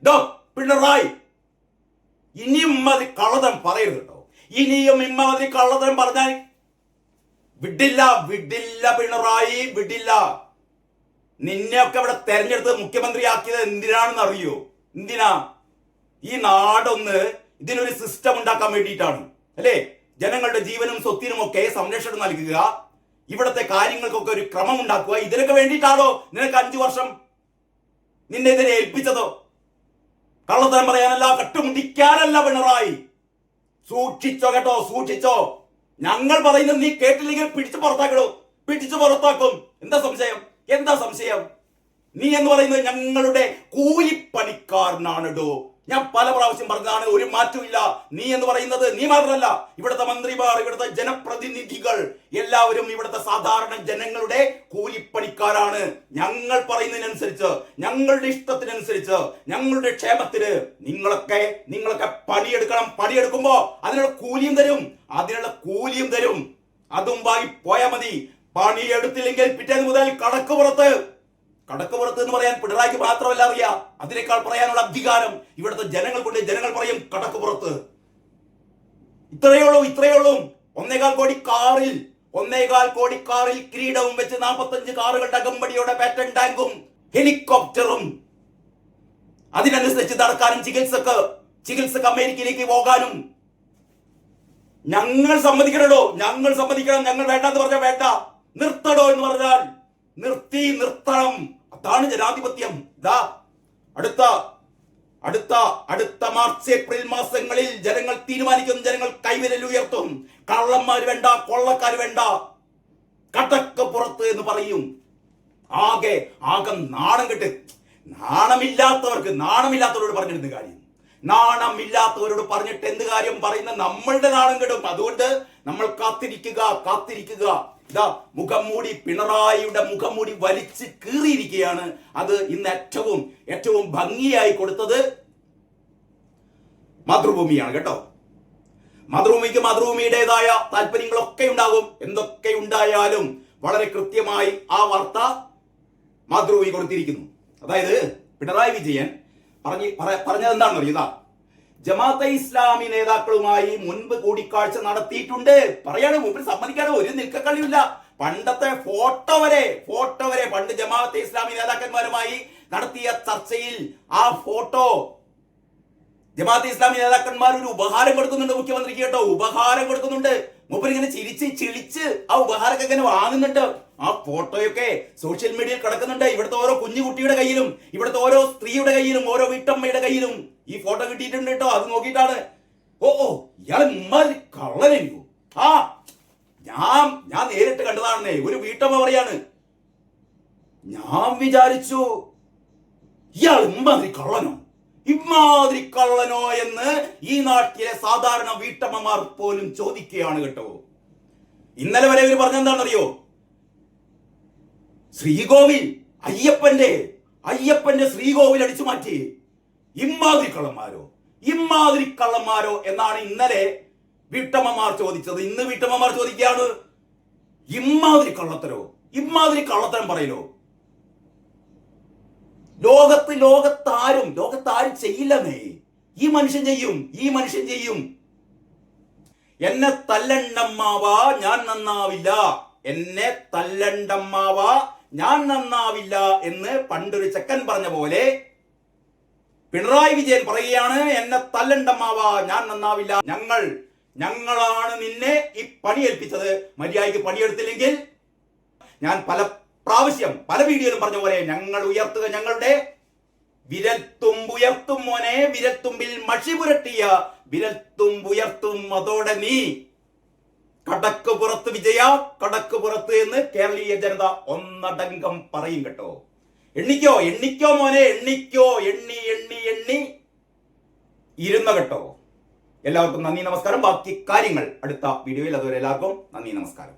ഡോ പിണറായി, ഇനിയും ഇമ്മാതിരി കള്ളതരം പറയരുത് കേട്ടോ. ഇനിയും ഇമ്മാതിരി കള്ളതരം പറഞ്ഞാൽ വിടില്ല, വിടില്ല പിണറായി, വിടില്ല. നിന്നെയൊക്കെ ഇവിടെ തെരഞ്ഞെടുത്ത് മുഖ്യമന്ത്രിയാക്കിയത് എന്തിനാണെന്ന് അറിയോ? എന്തിനാ? ഈ നാടൊന്ന് ഇതിനൊരു സിസ്റ്റം ഉണ്ടാക്കാൻ വേണ്ടിയിട്ടാണ്, അല്ലേ? ജനങ്ങളുടെ ജീവനും സ്വത്തിനും ഒക്കെ സംരക്ഷണം നൽകുക, ഇവിടുത്തെ കാര്യങ്ങൾക്കൊക്കെ ഒരു ക്രമം ഉണ്ടാക്കുക. ഇതിനൊക്കെ വേണ്ടിയിട്ടാണോ നിനക്ക് 5 വർഷം നിന്നെ ഇതിനെ ഏൽപ്പിച്ചതോ? കള്ളത്തരം പറയാനല്ല, കട്ടുമുണ്ടിക്കാനല്ല പിണറായി. സൂക്ഷിച്ചോ കേട്ടോ, സൂക്ഷിച്ചോ. ഞങ്ങൾ പറയുന്നത് നീ കേട്ടില്ലെങ്കിൽ പിടിച്ചു പുറത്താക്കണോ, പിടിച്ചു പുറത്താക്കും. എന്താ സംശയം? എന്താ സംശയം? നീ എന്ന് പറയുന്നത് ഞങ്ങളുടെ കൂലിപ്പണിക്കാരനാണ്. ഞാൻ പല പ്രാവശ്യം പറഞ്ഞതാണ്, ഒരു മാറ്റമില്ല. നീ എന്ന് പറയുന്നത് നീ മാത്രമല്ല, ഇവിടുത്തെ മന്ത്രിമാർ, ഇവിടുത്തെ ജനപ്രതിനിധികൾ എല്ലാവരും ഇവിടുത്തെ സാധാരണ ജനങ്ങളുടെ കൂലിപ്പണിക്കാരാണ്. ഞങ്ങൾ പറയുന്നതിനനുസരിച്ച്, ഞങ്ങളുടെ ഇഷ്ടത്തിനനുസരിച്ച്, ഞങ്ങളുടെ ക്ഷേമത്തിന് നിങ്ങളൊക്കെ പണിയെടുക്കണം. പണിയെടുക്കുമ്പോ അതിനുള്ള കൂലിയും തരും. അതും വാങ്ങി പോയാൽ മതി. പണിയെടുത്തില്ലെങ്കിൽ പിറ്റേന്ന് മുതൽ കടക്ക് പുറത്ത് എന്ന് പറയാൻ പിണറായിക്ക് മാത്രമല്ല അറിയാം, അതിനേക്കാൾ പറയാനുള്ള അധികാരം ഇവിടുത്തെ ജനങ്ങൾക്കുണ്ട്. ജനങ്ങൾ പറയും കടക്ക് പുറത്ത്. ഇത്രയേ ഉള്ളൂ. 1.25 കോടി കാറിൽ കിരീടവും വെച്ച് 45 കാറുകളുടെ അകമ്പടിയോടെ പാറ്റൻ ടാങ്കും ഹെലികോപ്റ്ററും, അതിനനുസരിച്ച് നടക്കാനും ചികിത്സക്ക് അമേരിക്കയിലേക്ക് പോകാനും ഞങ്ങൾ സമ്മതിക്കണോ? ഞങ്ങൾ സമ്മതിക്കണം. ഞങ്ങൾ വേണ്ടെന്ന് പറഞ്ഞാൽ വേണ്ട, നിർത്തടോ എന്ന് പറഞ്ഞാൽ നിർത്തണം. അതാണ് ജനാധിപത്യം. അടുത്ത മാർച്ച് ഏപ്രിൽ മാസങ്ങളിൽ ജനങ്ങൾ തീരുമാനിക്കും, ജനങ്ങൾ കൈവിരൽ ഉയർത്തും. കള്ളന്മാർ വേണ്ട, കൊള്ളക്കാർ വേണ്ട, കടക്ക് പുറത്ത് എന്ന് പറയും. ആകെ നാണം കെട്ട്. നാണമില്ലാത്തവരോട് പറഞ്ഞിരുന്ന കാര്യം, നാണമില്ലാത്തവരോട് പറഞ്ഞിട്ട് എന്ത് കാര്യം? പറയുന്ന നമ്മളുടെ നാണം കെടും. അതുകൊണ്ട് നമ്മൾ കാത്തിരിക്കുക. ഇതാ മുഖംമൂടി, പിണറായിയുടെ മുഖംമൂടി വലിച്ച് കീറിയിരിക്കുകയാണ്. അത് ഇന്ന് ഏറ്റവും ഭംഗിയായി കൊടുത്തത് മാതൃഭൂമിയാണ് കേട്ടോ. മാതൃഭൂമിയുടേതായ താല്പര്യങ്ങളൊക്കെ ഉണ്ടാകും. എന്തൊക്കെ ഉണ്ടായാലും വളരെ കൃത്യമായി ആ വാർത്ത മാതൃഭൂമി കൊടുത്തിരിക്കുന്നു. അതായത് പിണറായി വിജയൻ പറഞ്ഞത് എന്താണെന്ന് അറിയുക? ജമാഅത്തെ ഇസ്ലാമി നേതാക്കളുമായി മുൻപ് കൂടിക്കാഴ്ച നടത്തിയിട്ടുണ്ട്. പറയാണ്, മുമ്പിൽ സമ്മതിക്കാതെ ഒരു നിൽക്കക്കളിയില്ല. പണ്ടത്തെ ഫോട്ടോ വരെ പണ്ട് ജമാഅത്തെ ഇസ്ലാമി നേതാക്കന്മാരുമായി നടത്തിയ ചർച്ചയിൽ ആ ഫോട്ടോ, ജമാഅത്തെ ഇസ്ലാമി നേതാക്കന്മാർ ഒരു ഉപഹാരം കൊടുക്കുന്നുണ്ട് മുഖ്യമന്ത്രിക്ക് കേട്ടോ. ഉപഹാരം കൊടുക്കുന്നുണ്ട്. മൂപ്പർ ഇങ്ങനെ ചിരിച്ച് ആ ഉപഹാരമൊക്കെ ഇങ്ങനെ വാങ്ങുന്നുണ്ട്. ആ ഫോട്ടോയൊക്കെ സോഷ്യൽ മീഡിയയിൽ കിടക്കുന്നുണ്ട്. ഇവിടുത്തെ ഓരോ കുഞ്ഞുകുട്ടിയുടെ കയ്യിലും, ഇവിടുത്തെ ഓരോ സ്ത്രീയുടെ കയ്യിലും, ഓരോ വീട്ടമ്മയുടെ കയ്യിലും ഈ ഫോട്ടോ കിട്ടിയിട്ടുണ്ട് കേട്ടോ. അത് നോക്കിയിട്ടാണ് ഇയാൾ കള്ളനെനിക്കോ? ഞാൻ നേരിട്ട് കണ്ടതാണെന്നേ. ഒരു വീട്ടമ്മ പറയാണ്, ഞാൻ വിചാരിച്ചു ഇയാൾ ഇമാതിരി കള്ളനോ എന്ന് ഈ നാട്ടിലെ സാധാരണ വീട്ടമ്മമാർ പോലും ചോദിക്കുകയാണ് കേട്ടോ. ഇന്നലെ വരെ ഇവർ പറഞ്ഞെന്താണെന്നറിയോ? ശ്രീകോവിൽ അയ്യപ്പന്റെ ശ്രീകോവിൽ അടിച്ചു മാറ്റി. ഇമാതിരി കള്ളന്മാരോ എന്നാണ് ഇന്നലെ വീട്ടമ്മമാർ ചോദിച്ചത്. ഇന്ന് വീട്ടമ്മമാർ ചോദിക്കുകയാണ്, ഇമാതിരി കള്ളത്തരം പറയലോ? ലോകത്താരും ചെയ്യില്ലെന്നേ. ഈ മനുഷ്യൻ ചെയ്യും. എന്നെ തല്ലണ്ടമ്മാവാ ഞാൻ നന്നാവില്ല എന്ന് പണ്ടൊരു ചെക്കൻ പറഞ്ഞ പോലെ പിണറായി വിജയൻ പറയുകയാണ്, എന്നെ തല്ലണ്ടമ്മാവാ ഞാൻ നന്നാവില്ല. ഞങ്ങളാണ് നിന്നെ ഈ പണി ഏൽപ്പിച്ചത്. മര്യാദയ്ക്ക് പണിയെടുത്തില്ലെങ്കിൽ ഞാൻ പല വീഡിയോയിലും പറഞ്ഞ പോലെ ഞങ്ങൾ ഉയർത്തുക, ഞങ്ങളുടെ വിരൽത്തുമ്പുയർത്തും മോനെ, വിരൽത്തുമ്പിൽ മഷി പുരട്ടിയ വിരൽത്തുമ്പുയർത്തും. അതോടെ നീ കടക്ക് പുറത്ത് വിജയ, കടക്ക് പുറത്ത് എന്ന് കേരളീയ ജനത ഒന്നടങ്കം പറയും കേട്ടോ. എണ്ണിക്കോ മോനെ, എണ്ണി ഇരുന്ന കേട്ടോ. എല്ലാവർക്കും നന്ദി, നമസ്കാരം. ബാക്കി കാര്യങ്ങൾ അടുത്ത വീഡിയോയിൽ. അതുവരെ എല്ലാവർക്കും നന്ദി, നമസ്കാരം.